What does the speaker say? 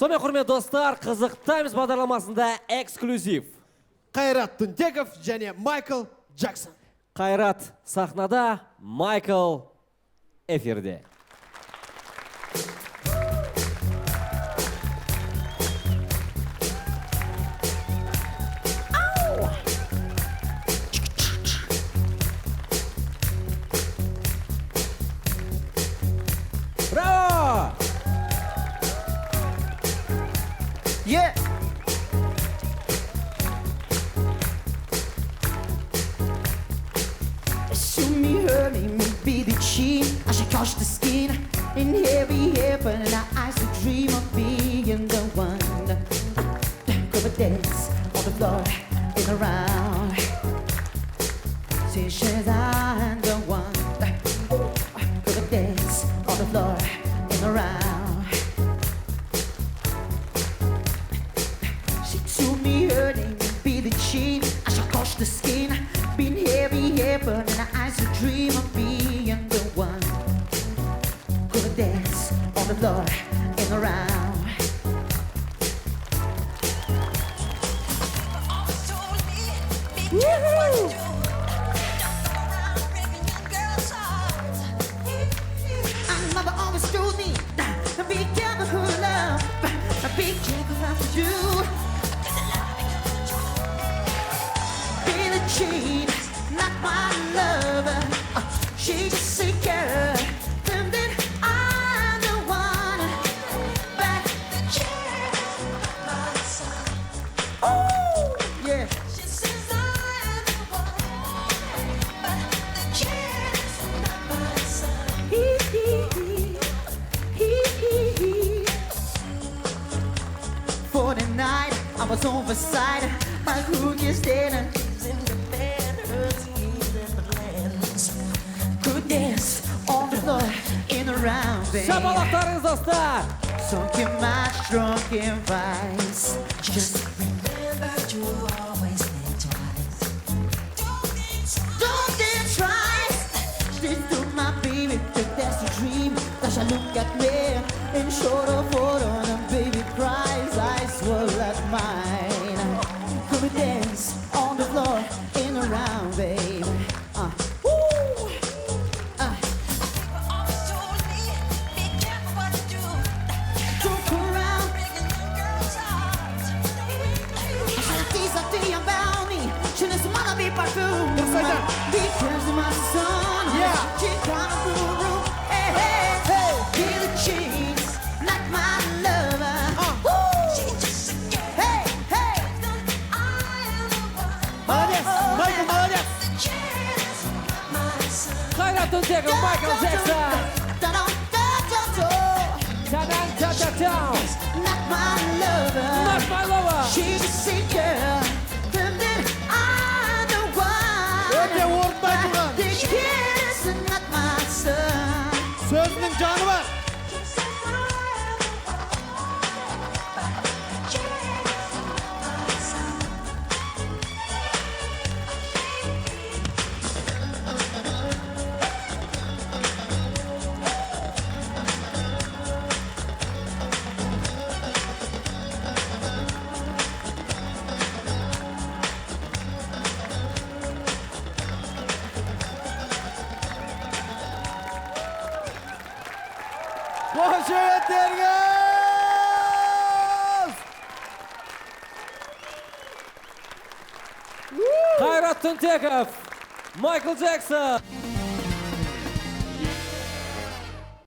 Сонымен құрметті достар, қызық Таймс бағдарламасында эксклюзив. Қайрат Түнтеков және Майкл Джексон. Қайрат сахнада, Майкл эфирде. Браво! Yeah! Shoot me, hurt me, be the cheat. I should touch the skin in heavy heaven. I should dream of being the one. Cover dance on the floor in a round. She says I'm the one. Cover dance on the floor in a round. She told me hurting, be the cheat. I shall touch the skin. Been heavy heaven and I should dream of being the one. Could dance on the floor and around. Woohoo! My mother always told me, be careful who love, be careful what you do. Be the cheat, not my lover. She just a girl, and then I'm the one. But the cheat, my son. Oh, yeah. She says I'm the one, but the cheat is not my son. For the night, I was oversight. My hook is dead and in the bed, hurts in the lands. Could dance on the floor in a round band. Şabalaklarınız dostlar. Sunk in my drunken vice. Just remember you always think twice. Don't think twice. Stick to my baby, that's a dream. Does she look at me and short of photo and baby cries? I swore at mine. Could we dance on the floor in a round, babe? Woo! Don't go around breaking young girls' hearts. I said these are the about me. She doesn't wanna be parfum. Because of my son. Yeah. She come through the room. Hey, hey, hey. Be the cheese, not my lover. She just a girl. Hey, hey. I am the one. Молодец, Майкл, молодец. The cheese, my son. Қайрат Түнтеков, Майкл Джексон. Та-дан-та-та-тау. Not my lover. Not my lover. She's a sick girl. And then I'm the one. Өте орынды айтылған. The kiss is not my son. Сөзінің жаны бар. Қошеметтеріңіз! Қайрат Түнтеков, Майкл Джексон.